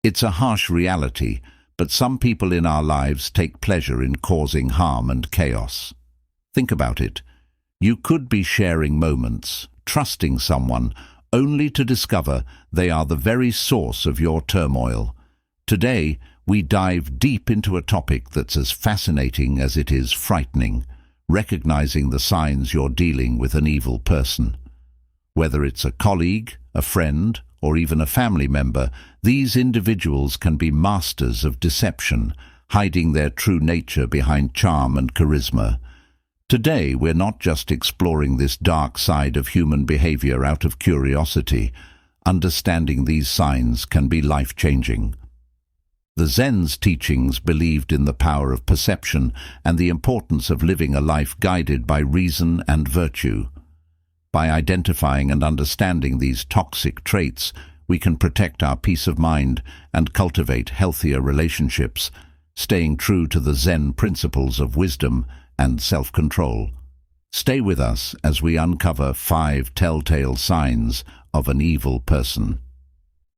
It's a harsh reality, but some people in our lives take pleasure in causing harm and chaos. Think about it. You could be sharing moments, trusting someone, only to discover they are the very source of your turmoil. Today, we dive deep into a topic that's as fascinating as it is frightening, recognizing the signs you're dealing with an evil person. Whether it's a colleague, a friend, or even a family member, these individuals can be masters of deception, hiding their true nature behind charm and charisma. Today, we're not just exploring this dark side of human behavior out of curiosity. Understanding these signs can be life-changing. The Zen's teachings believed in the power of perception and the importance of living a life guided by reason and virtue. By identifying and understanding these toxic traits, we can protect our peace of mind and cultivate healthier relationships, staying true to the Zen principles of wisdom and self-control. Stay with us as we uncover 5 telltale signs of an evil person.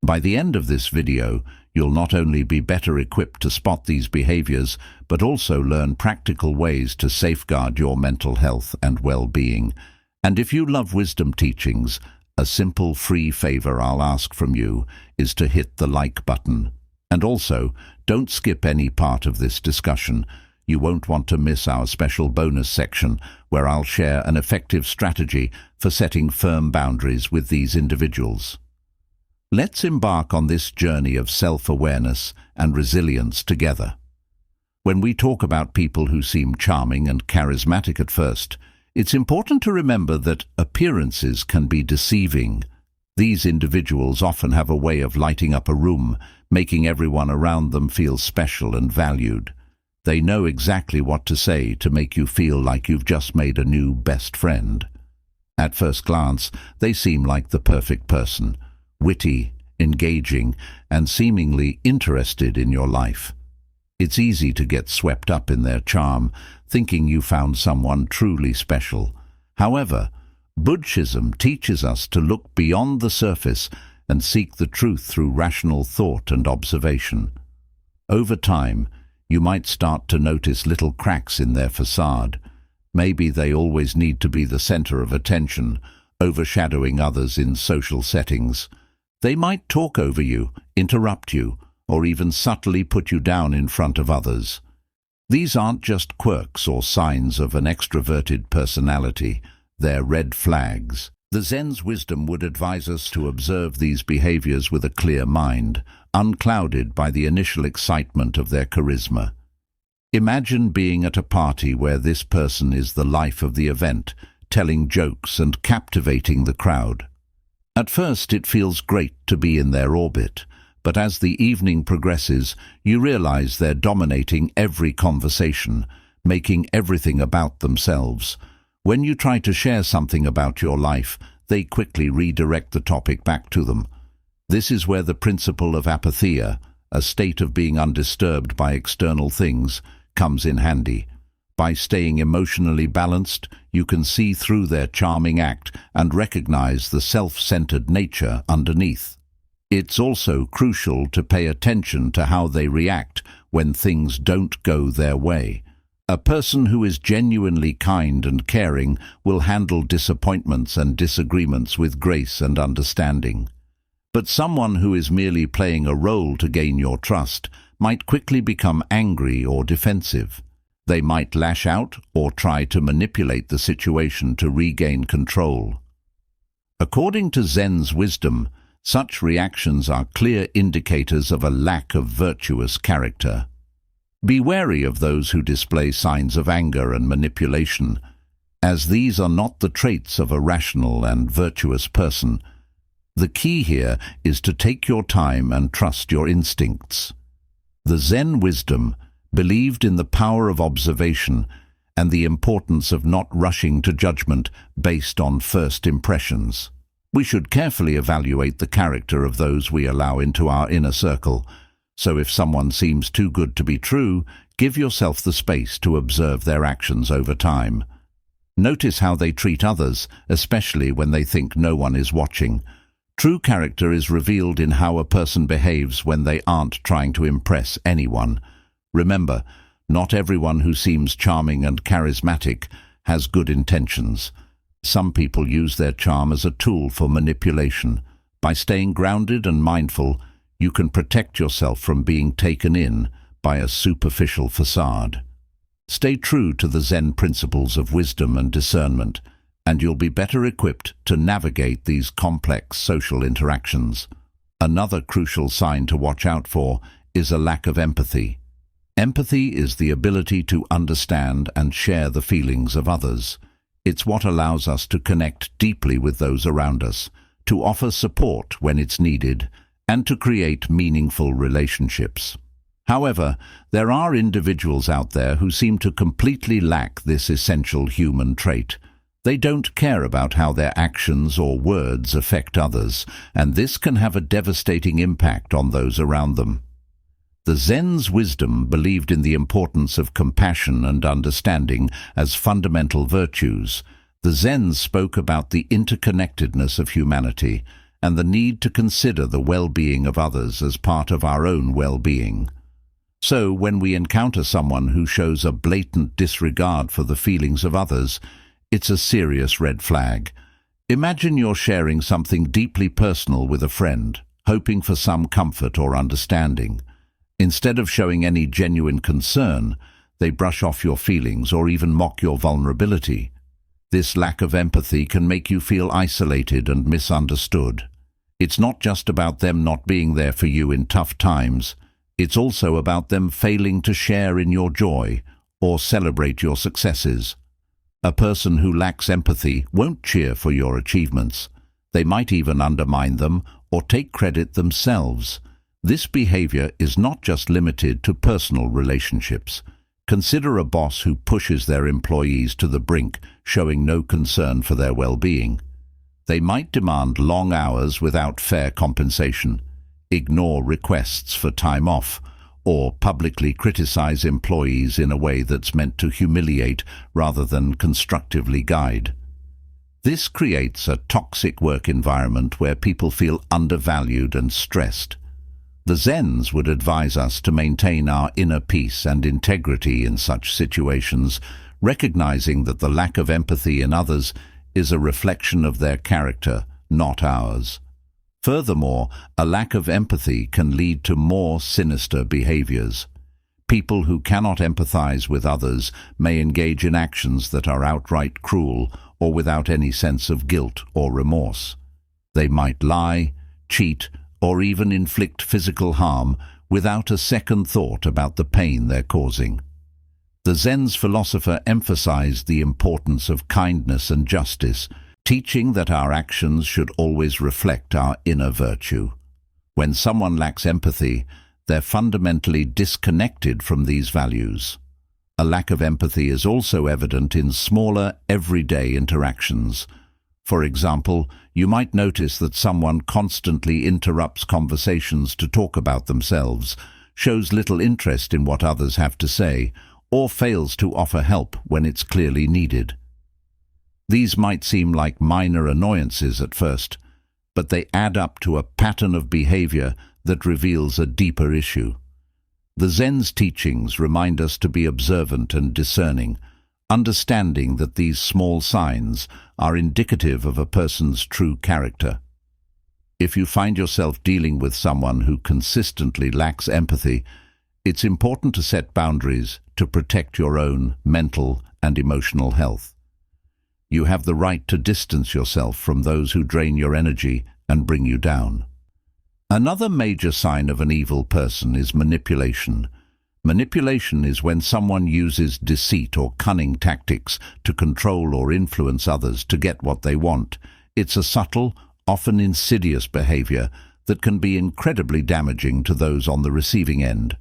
By the end of this video, you'll not only be better equipped to spot these behaviors, but also learn practical ways to safeguard your mental health and well-being. And if you love wisdom teachings, a simple free favor I'll ask from you is to hit the like button. And also, don't skip any part of this discussion. You won't want to miss our special bonus section where I'll share an effective strategy for setting firm boundaries with these individuals. Let's embark on this journey of self-awareness and resilience together. When we talk about people who seem charming and charismatic at first, it's important to remember that appearances can be deceiving. These individuals often have a way of lighting up a room, making everyone around them feel special and valued. They know exactly what to say to make you feel like you've just made a new best friend. At first glance, they seem like the perfect person, witty, engaging, and seemingly interested in your life. It's easy to get swept up in their charm, thinking you found someone truly special. However, Buddhism teaches us to look beyond the surface and seek the truth through rational thought and observation. Over time, you might start to notice little cracks in their facade. Maybe they always need to be the center of attention, overshadowing others in social settings. They might talk over you, interrupt you, or even subtly put you down in front of others. These aren't just quirks or signs of an extroverted personality. They're red flags. The Zen's wisdom would advise us to observe these behaviors with a clear mind, unclouded by the initial excitement of their charisma. Imagine being at a party where this person is the life of the event, telling jokes and captivating the crowd. At first, it feels great to be in their orbit, but as the evening progresses, you realize they're dominating every conversation, making everything about themselves. When you try to share something about your life, they quickly redirect the topic back to them. This is where the principle of apatheia, a state of being undisturbed by external things, comes in handy. By staying emotionally balanced, you can see through their charming act and recognize the self-centered nature underneath. It's also crucial to pay attention to how they react when things don't go their way. A person who is genuinely kind and caring will handle disappointments and disagreements with grace and understanding. But someone who is merely playing a role to gain your trust might quickly become angry or defensive. They might lash out or try to manipulate the situation to regain control. According to Zen's wisdom, such reactions are clear indicators of a lack of virtuous character. Be wary of those who display signs of anger and manipulation, as these are not the traits of a rational and virtuous person. The key here is to take your time and trust your instincts. The Zen wisdom believed in the power of observation and the importance of not rushing to judgment based on first impressions. We should carefully evaluate the character of those we allow into our inner circle. So if someone seems too good to be true, give yourself the space to observe their actions over time. Notice how they treat others, especially when they think no one is watching. True character is revealed in how a person behaves when they aren't trying to impress anyone. Remember, not everyone who seems charming and charismatic has good intentions. Some people use their charm as a tool for manipulation. By staying grounded and mindful, you can protect yourself from being taken in by a superficial facade. Stay true to the Zen principles of wisdom and discernment, and you'll be better equipped to navigate these complex social interactions. Another crucial sign to watch out for is a lack of empathy. Empathy is the ability to understand and share the feelings of others. It's what allows us to connect deeply with those around us, to offer support when it's needed, and to create meaningful relationships. However, there are individuals out there who seem to completely lack this essential human trait. They don't care about how their actions or words affect others, and this can have a devastating impact on those around them. The Zen's wisdom believed in the importance of compassion and understanding as fundamental virtues. The Zen spoke about the interconnectedness of humanity and the need to consider the well-being of others as part of our own well-being. So, when we encounter someone who shows a blatant disregard for the feelings of others, it's a serious red flag. Imagine you're sharing something deeply personal with a friend, hoping for some comfort or understanding. Instead of showing any genuine concern, they brush off your feelings or even mock your vulnerability. This lack of empathy can make you feel isolated and misunderstood. It's not just about them not being there for you in tough times. It's also about them failing to share in your joy or celebrate your successes. A person who lacks empathy won't cheer for your achievements. They might even undermine them or take credit themselves. This behavior is not just limited to personal relationships. Consider a boss who pushes their employees to the brink, showing no concern for their well-being. They might demand long hours without fair compensation, ignore requests for time off, or publicly criticize employees in a way that's meant to humiliate rather than constructively guide. This creates a toxic work environment where people feel undervalued and stressed. The Zens would advise us to maintain our inner peace and integrity in such situations, recognizing that the lack of empathy in others is a reflection of their character, not ours. Furthermore, a lack of empathy can lead to more sinister behaviors. People who cannot empathize with others may engage in actions that are outright cruel or without any sense of guilt or remorse. They might lie, cheat, or even inflict physical harm without a second thought about the pain they're causing. The Zen's philosopher emphasized the importance of kindness and justice, teaching that our actions should always reflect our inner virtue. When someone lacks empathy, they're fundamentally disconnected from these values. A lack of empathy is also evident in smaller, everyday interactions. For example, you might notice that someone constantly interrupts conversations to talk about themselves, shows little interest in what others have to say, or fails to offer help when it's clearly needed. These might seem like minor annoyances at first, but they add up to a pattern of behavior that reveals a deeper issue. The Zen's teachings remind us to be observant and discerning, understanding that these small signs are indicative of a person's true character. If you find yourself dealing with someone who consistently lacks empathy, it's important to set boundaries to protect your own mental and emotional health. You have the right to distance yourself from those who drain your energy and bring you down. Another major sign of an evil person is manipulation. Manipulation is when someone uses deceit or cunning tactics to control or influence others to get what they want. It's a subtle, often insidious behavior that can be incredibly damaging to those on the receiving end.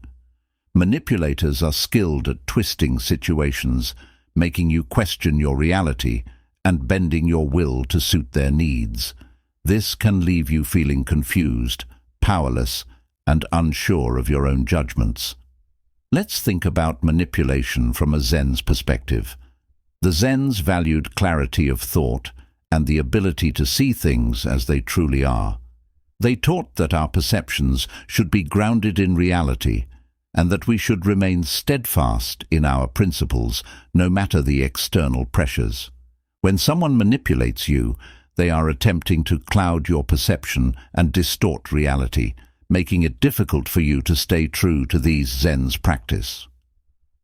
Manipulators are skilled at twisting situations, making you question your reality and bending your will to suit their needs. This can leave you feeling confused, powerless, and unsure of your own judgments. Let's think about manipulation from a Zen's perspective. The Zens valued clarity of thought and the ability to see things as they truly are. They taught that our perceptions should be grounded in reality and that we should remain steadfast in our principles no matter the external pressures. When someone manipulates you, they are attempting to cloud your perception and distort reality, making it difficult for you to stay true to these Zen's practice.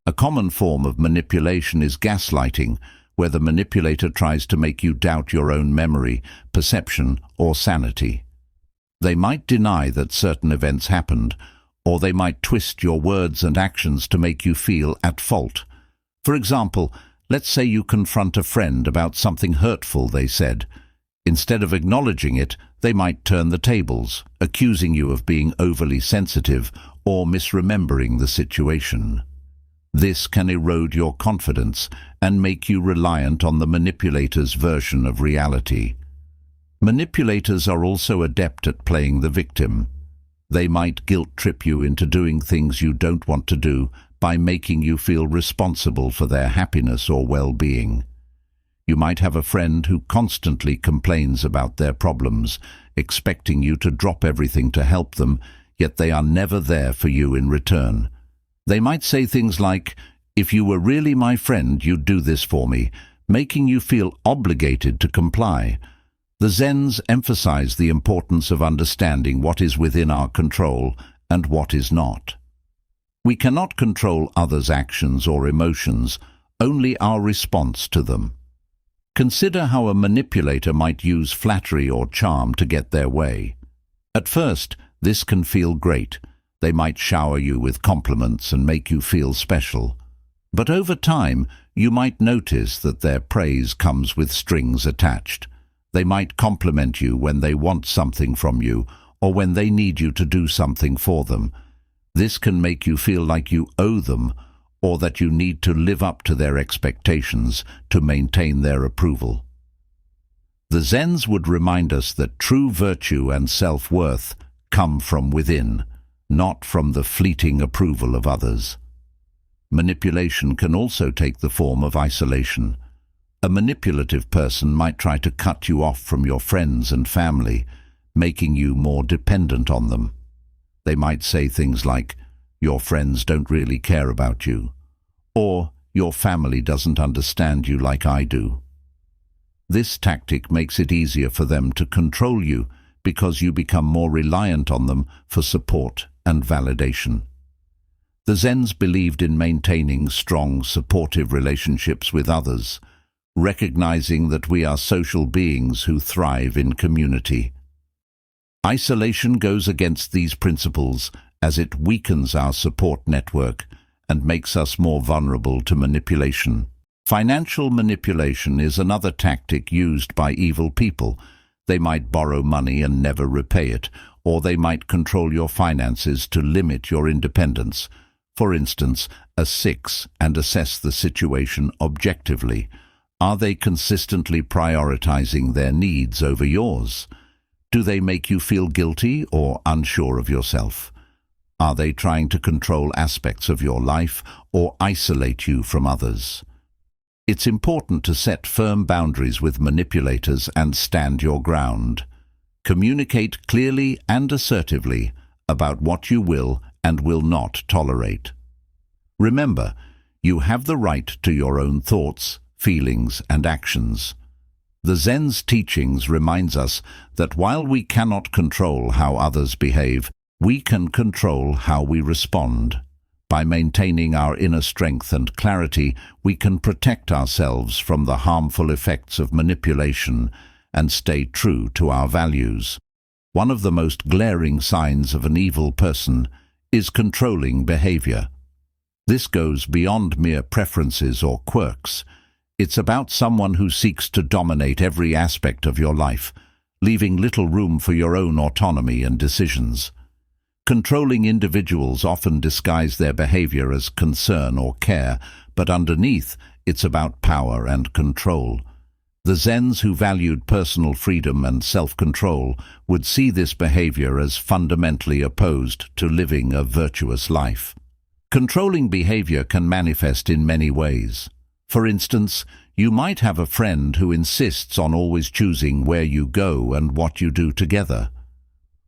A common form of manipulation is gaslighting, where the manipulator tries to make you doubt your own memory, perception, or sanity. They might deny that certain events happened, or they might twist your words and actions to make you feel at fault. For example, let's say you confront a friend about something hurtful they said. Instead of acknowledging it, they might turn the tables, accusing you of being overly sensitive or misremembering the situation. This can erode your confidence and make you reliant on the manipulator's version of reality. Manipulators are also adept at playing the victim. They might guilt-trip you into doing things you don't want to do by making you feel responsible for their happiness or well-being. You might have a friend who constantly complains about their problems, expecting you to drop everything to help them, yet they are never there for you in return. They might say things like, "If you were really my friend, you'd do this for me," making you feel obligated to comply. The Zens emphasize the importance of understanding what is within our control and what is not. We cannot control others' actions or emotions, only our response to them. Consider how a manipulator might use flattery or charm to get their way. At first, this can feel great. They might shower you with compliments and make you feel special. But over time, you might notice that their praise comes with strings attached. They might compliment you when they want something from you or when they need you to do something for them. This can make you feel like you owe them or that you need to live up to their expectations to maintain their approval. The Zens would remind us that true virtue and self-worth come from within, not from the fleeting approval of others. Manipulation can also take the form of isolation. A manipulative person might try to cut you off from your friends and family, making you more dependent on them. They might say things like, "Your friends don't really care about you," or "Your family doesn't understand you like I do." This tactic makes it easier for them to control you because you become more reliant on them for support and validation. The Zens believed in maintaining strong, supportive relationships with others, recognizing that we are social beings who thrive in community. Isolation goes against these principles as it weakens our support network and makes us more vulnerable to manipulation. Financial manipulation is another tactic used by evil people. They might borrow money and never repay it, or they might control your finances to limit your independence. For instance, and assess the situation objectively. Are they consistently prioritizing their needs over yours? Do they make you feel guilty or unsure of yourself? Are they trying to control aspects of your life or isolate you from others? It's important to set firm boundaries with manipulators and stand your ground. Communicate clearly and assertively about what you will and will not tolerate. Remember, you have the right to your own thoughts, feelings, and actions. The Zen's teachings reminds us that while we cannot control how others behave, we can control how we respond. By maintaining our inner strength and clarity, we can protect ourselves from the harmful effects of manipulation and stay true to our values. One of the most glaring signs of an evil person is controlling behavior. This goes beyond mere preferences or quirks. It's about someone who seeks to dominate every aspect of your life, leaving little room for your own autonomy and decisions. Controlling individuals often disguise their behavior as concern or care, but underneath, it's about power and control. The Zens who valued personal freedom and self-control would see this behavior as fundamentally opposed to living a virtuous life. Controlling behavior can manifest in many ways. For instance, you might have a friend who insists on always choosing where you go and what you do together.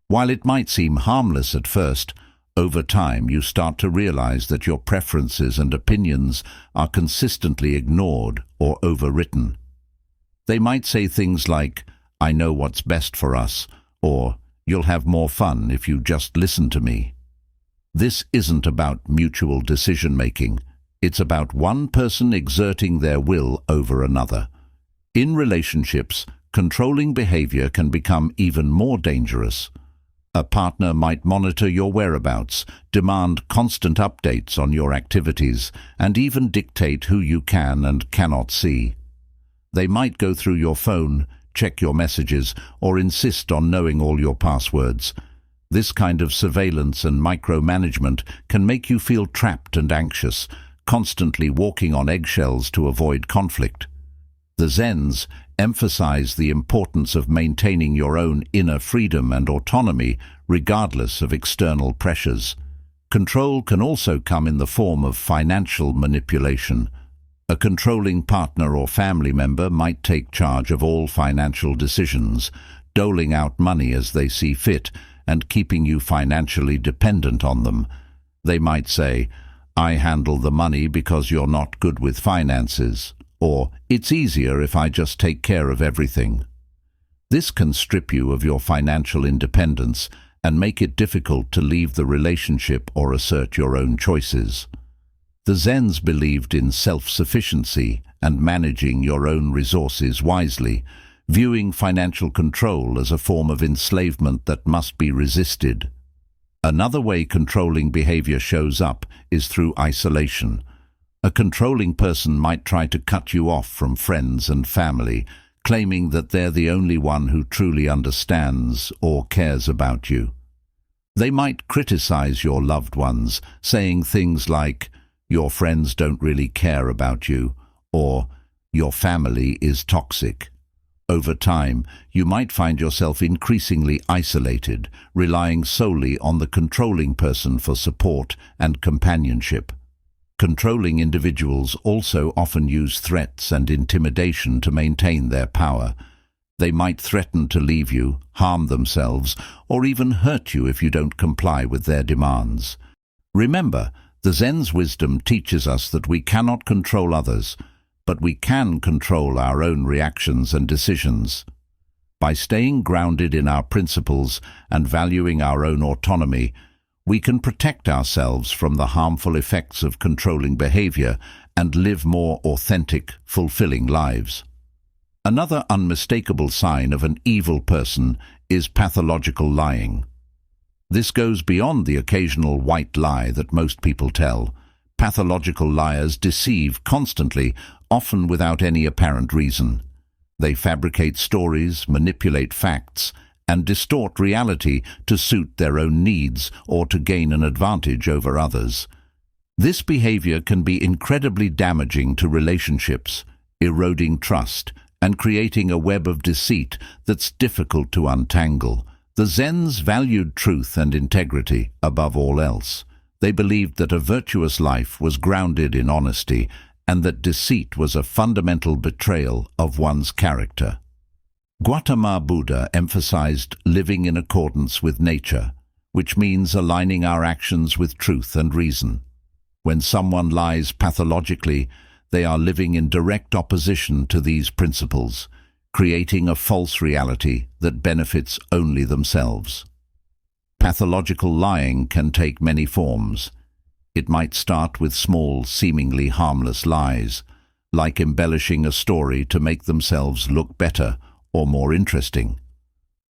While it might seem harmless at first, over time you start to realize that your preferences and opinions are consistently ignored or overwritten. They might say things like, "I know what's best for us," or "You'll have more fun if you just listen to me." This isn't about mutual decision-making. It's about one person exerting their will over another. In relationships, controlling behavior can become even more dangerous. A partner might monitor your whereabouts, demand constant updates on your activities, and even dictate who you can and cannot see. They might go through your phone, check your messages, or insist on knowing all your passwords. This kind of surveillance and micromanagement can make you feel trapped and anxious, constantly walking on eggshells to avoid conflict. The Zens emphasize the importance of maintaining your own inner freedom and autonomy regardless of external pressures. Control can also come in the form of financial manipulation. A controlling partner or family member might take charge of all financial decisions, doling out money as they see fit and keeping you financially dependent on them. They might say, "I handle the money because you're not good with finances," or "It's easier if I just take care of everything." This can strip you of your financial independence and make it difficult to leave the relationship or assert your own choices. The Zens believed in self-sufficiency and managing your own resources wisely, viewing financial control as a form of enslavement that must be resisted. Another way controlling behavior shows up is through isolation. A controlling person might try to cut you off from friends and family, claiming that they're the only one who truly understands or cares about you. They might criticize your loved ones, saying things like, "Your friends don't really care about you," or "Your family is toxic." Over time, you might find yourself increasingly isolated, relying solely on the controlling person for support and companionship. Controlling individuals also often use threats and intimidation to maintain their power. They might threaten to leave you, harm themselves, or even hurt you if you don't comply with their demands. Remember, the Zen's wisdom teaches us that we cannot control others, but we can control our own reactions and decisions. By staying grounded in our principles and valuing our own autonomy, we can protect ourselves from the harmful effects of controlling behavior and live more authentic, fulfilling lives. Another unmistakable sign of an evil person is pathological lying. This goes beyond the occasional white lie that most people tell. Pathological liars deceive constantly, often without any apparent reason. They fabricate stories, manipulate facts, and distort reality to suit their own needs or to gain an advantage over others. This behavior can be incredibly damaging to relationships, eroding trust, and creating a web of deceit that's difficult to untangle. The Zens valued truth and integrity above all else. They believed that a virtuous life was grounded in honesty and that deceit was a fundamental betrayal of one's character. Gautama Buddha emphasized living in accordance with nature, which means aligning our actions with truth and reason. When someone lies pathologically, they are living in direct opposition to these principles, creating a false reality that benefits only themselves. Pathological lying can take many forms. It might start with small, seemingly harmless lies, like embellishing a story to make themselves look better or more interesting.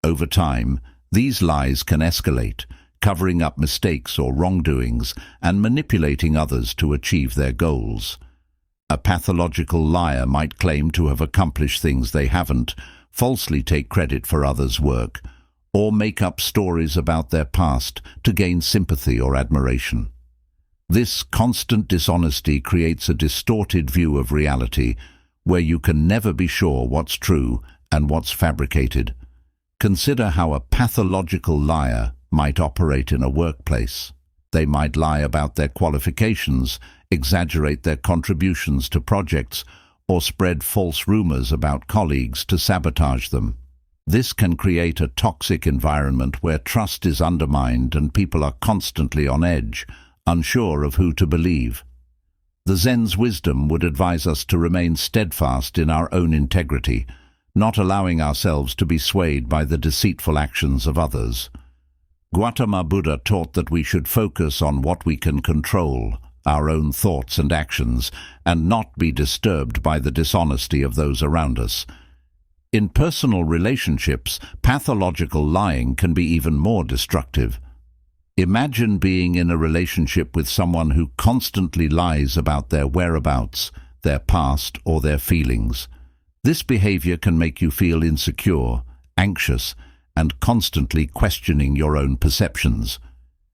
Over time, these lies can escalate, covering up mistakes or wrongdoings and manipulating others to achieve their goals. A pathological liar might claim to have accomplished things they haven't, falsely take credit for others' work, or make up stories about their past to gain sympathy or admiration. This constant dishonesty creates a distorted view of reality, where you can never be sure what's true and what's fabricated. Consider how a pathological liar might operate in a workplace. They might lie about their qualifications, exaggerate their contributions to projects, or spread false rumors about colleagues to sabotage them. This can create a toxic environment where trust is undermined and people are constantly on edge, unsure of who to believe. The Zen's wisdom would advise us to remain steadfast in our own integrity, not allowing ourselves to be swayed by the deceitful actions of others. Gautama Buddha taught that we should focus on what we can control, our own thoughts and actions, and not be disturbed by the dishonesty of those around us. In personal relationships, pathological lying can be even more destructive. Imagine being in a relationship with someone who constantly lies about their whereabouts, their past, or their feelings. This behavior can make you feel insecure, anxious, and constantly questioning your own perceptions.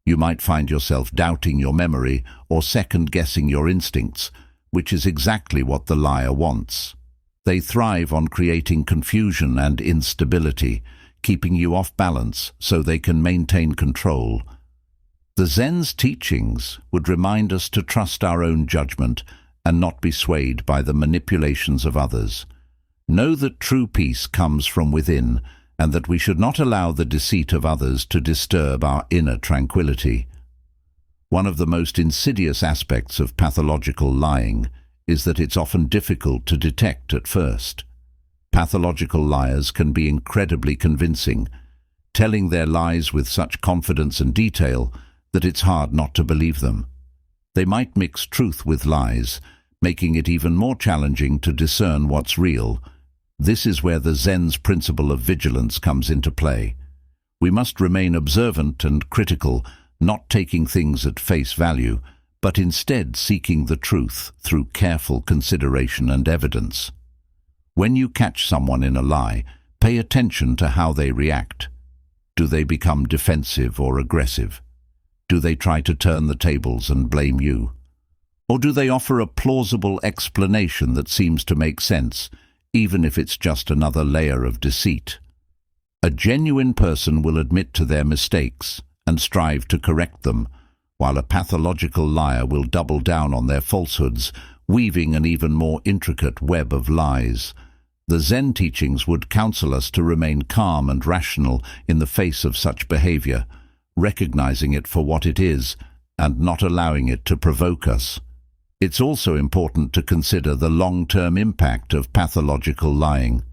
You might find yourself doubting your memory or second-guessing your instincts, which is exactly what the liar wants. They thrive on creating confusion and instability, keeping you off balance so they can maintain control. The Zen's teachings would remind us to trust our own judgment and not be swayed by the manipulations of others. Know that true peace comes from within, and that we should not allow the deceit of others to disturb our inner tranquility. One of the most insidious aspects of pathological lying is that it's often difficult to detect at first. Pathological liars can be incredibly convincing, telling their lies with such confidence and detail that it's hard not to believe them. They might mix truth with lies, making it even more challenging to discern what's real. This is where the Zen's principle of vigilance comes into play. We must remain observant and critical, not taking things at face value, but instead seeking the truth through careful consideration and evidence. When you catch someone in a lie, pay attention to how they react. Do they become defensive or aggressive? Do they try to turn the tables and blame you? Or do they offer a plausible explanation that seems to make sense, even if it's just another layer of deceit? A genuine person will admit to their mistakes and strive to correct them, while a pathological liar will double down on their falsehoods, weaving an even more intricate web of lies. The Zen teachings would counsel us to remain calm and rational in the face of such behavior, recognizing it for what it is and not allowing it to provoke us. It's also important to consider the long-term impact of pathological lying.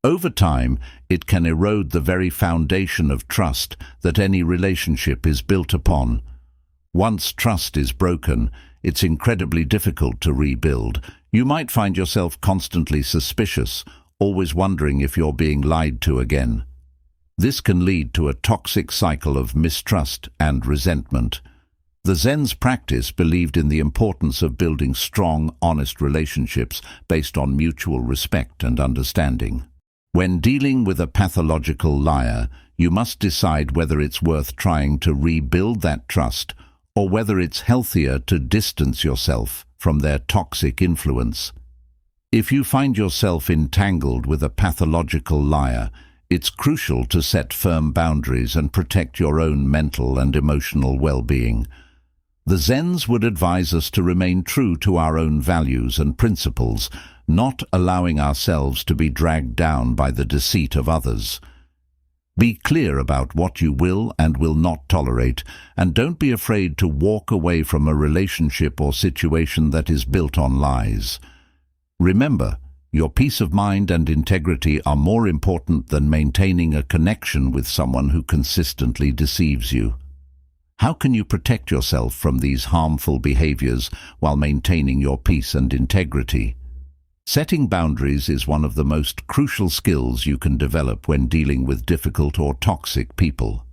Over time, it can erode the very foundation of trust that any relationship is built upon. Once trust is broken, it's incredibly difficult to rebuild. You might find yourself constantly suspicious, always wondering if you're being lied to again. This can lead to a toxic cycle of mistrust and resentment. The Zen's practice believed in the importance of building strong, honest relationships based on mutual respect and understanding. When dealing with a pathological liar, you must decide whether it's worth trying to rebuild that trust or whether it's healthier to distance yourself from their toxic influence. If you find yourself entangled with a pathological liar, it's crucial to set firm boundaries and protect your own mental and emotional well-being. The Zens would advise us to remain true to our own values and principles, not allowing ourselves to be dragged down by the deceit of others. Be clear about what you will and will not tolerate, and don't be afraid to walk away from a relationship or situation that is built on lies. Remember, your peace of mind and integrity are more important than maintaining a connection with someone who consistently deceives you. How can you protect yourself from these harmful behaviors while maintaining your peace and integrity? Setting boundaries is one of the most crucial skills you can develop when dealing with difficult or toxic people.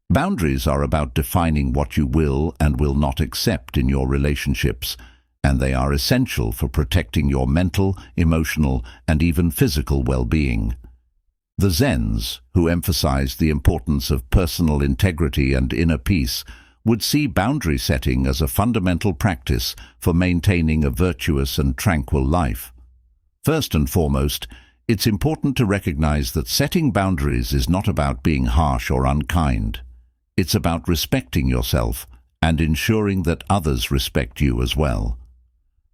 Boundaries are about defining what you will and will not accept in your relationships, and they are essential for protecting your mental, emotional, and even physical well-being. The Zens, who emphasize the importance of personal integrity and inner peace, would see boundary setting as a fundamental practice for maintaining a virtuous and tranquil life. First and foremost, it's important to recognize that setting boundaries is not about being harsh or unkind. It's about respecting yourself and ensuring that others respect you as well.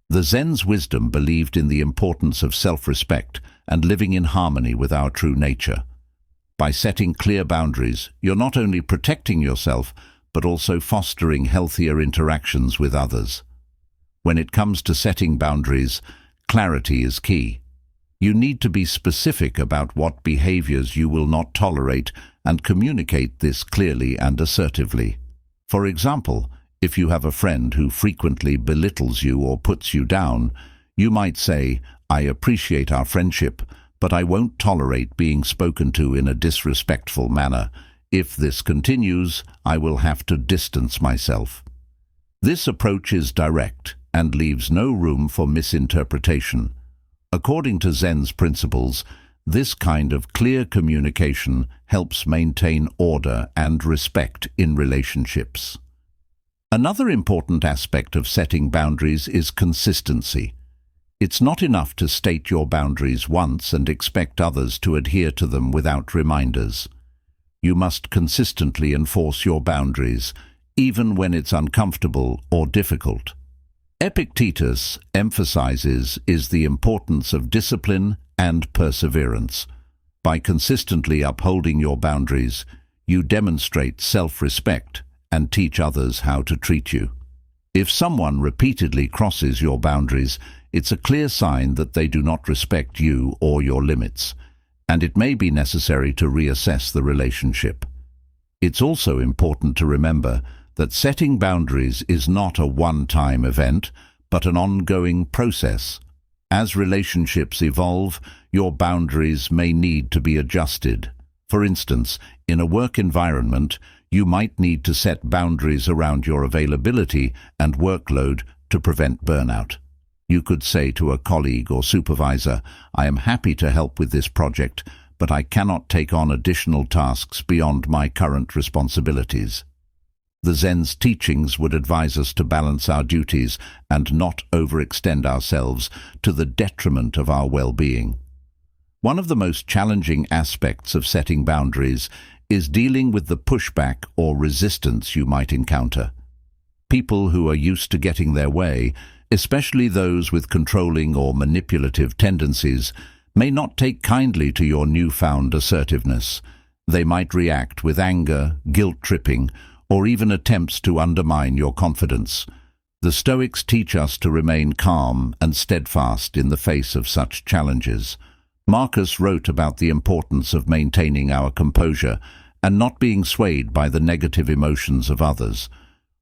The Zen's wisdom believed in the importance of self-respect and living in harmony with our true nature. By setting clear boundaries, you're not only protecting yourself, but also fostering healthier interactions with others. When it comes to setting boundaries, clarity is key. You need to be specific about what behaviors you will not tolerate and communicate this clearly and assertively. For example, if you have a friend who frequently belittles you or puts you down, you might say, "I appreciate our friendship, but I won't tolerate being spoken to in a disrespectful manner. If this continues, I will have to distance myself." This approach is direct and leaves no room for misinterpretation. According to Zen's principles, this kind of clear communication helps maintain order and respect in relationships. Another important aspect of setting boundaries is consistency. It's not enough to state your boundaries once and expect others to adhere to them without reminders. You must consistently enforce your boundaries, even when it's uncomfortable or difficult. Epictetus emphasizes the importance of discipline and perseverance. By consistently upholding your boundaries, you demonstrate self-respect and teach others how to treat you. If someone repeatedly crosses your boundaries, it's a clear sign that they do not respect you or your limits, and it may be necessary to reassess the relationship. It's also important to remember that setting boundaries is not a one-time event, but an ongoing process. As relationships evolve, your boundaries may need to be adjusted. For instance, in a work environment, you might need to set boundaries around your availability and workload to prevent burnout. You could say to a colleague or supervisor, "I am happy to help with this project, but I cannot take on additional tasks beyond my current responsibilities." The Zen's teachings would advise us to balance our duties and not overextend ourselves to the detriment of our well-being. One of the most challenging aspects of setting boundaries is dealing with the pushback or resistance you might encounter. People who are used to getting their way, especially those with controlling or manipulative tendencies, may not take kindly to your newfound assertiveness. They might react with anger, guilt-tripping, or even attempts to undermine your confidence. The Stoics teach us to remain calm and steadfast in the face of such challenges. Marcus wrote about the importance of maintaining our composure and not being swayed by the negative emotions of others.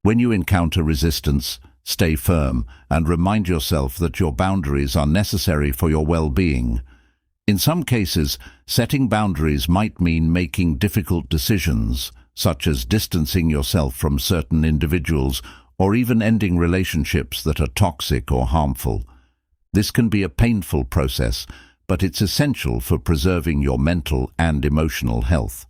When you encounter resistance, stay firm and remind yourself that your boundaries are necessary for your well-being. In some cases, setting boundaries might mean making difficult decisions, such as distancing yourself from certain individuals or even ending relationships that are toxic or harmful. This can be a painful process, but it's essential for preserving your mental and emotional health.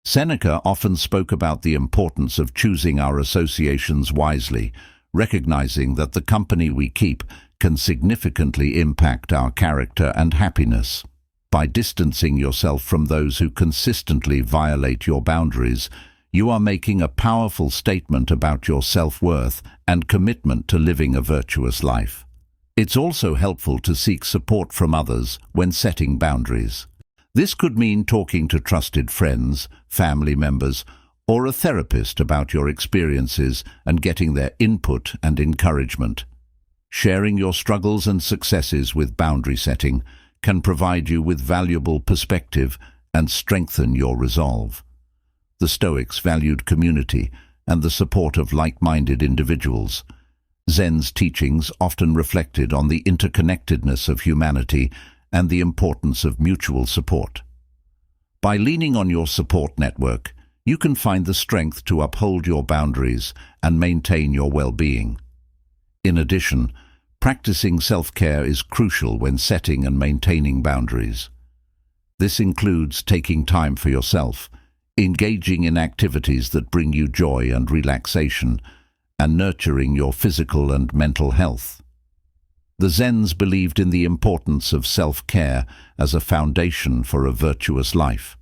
Seneca often spoke about the importance of choosing our associations wisely, recognizing that the company we keep can significantly impact our character and happiness. By distancing yourself from those who consistently violate your boundaries, you are making a powerful statement about your self-worth and commitment to living a virtuous life. It's also helpful to seek support from others when setting boundaries. This could mean talking to trusted friends, family members, or a therapist about your experiences and getting their input and encouragement. Sharing your struggles and successes with boundary setting can provide you with valuable perspective and strengthen your resolve. The Stoics valued community and the support of like-minded individuals. Zen's teachings often reflected on the interconnectedness of humanity and the importance of mutual support. By leaning on your support network, you can find the strength to uphold your boundaries and maintain your well-being. In addition, practicing self-care is crucial when setting and maintaining boundaries. This includes taking time for yourself, engaging in activities that bring you joy and relaxation, and nurturing your physical and mental health. The Zens believed in the importance of self-care as a foundation for a virtuous life.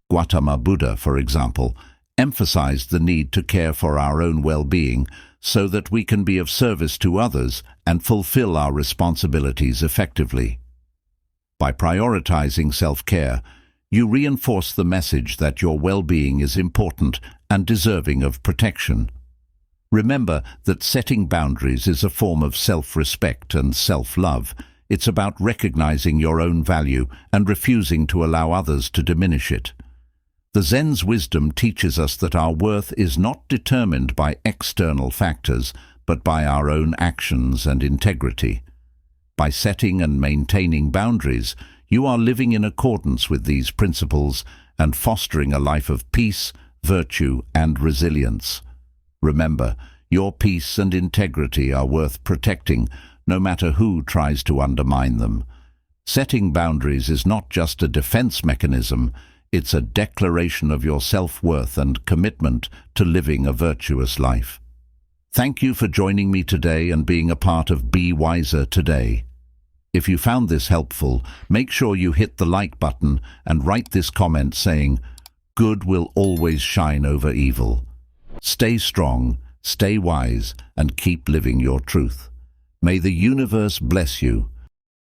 Gautama Buddha, for example, emphasized the need to care for our own well-being so that we can be of service to others and fulfill our responsibilities effectively. By prioritizing self-care, You reinforce the message that your well-being is important and deserving of protection. Remember that setting boundaries is a form of self-respect and self-love. It's about recognizing your own value and refusing to allow others to diminish it. The Zen's wisdom teaches us that our worth is not determined by external factors, but by our own actions and integrity. By setting and maintaining boundaries, you are living in accordance with these principles and fostering a life of peace, virtue, and resilience. Remember, your peace and integrity are worth protecting, no matter who tries to undermine them. Setting boundaries is not just a defense mechanism, it's a declaration of your self-worth and commitment to living a virtuous life. Thank you for joining me today and being a part of Be Wiser Today. If you found this helpful, make sure you hit the like button and write this comment saying, "Good will always shine over evil." Stay strong, stay wise, and keep living your truth. May the universe bless you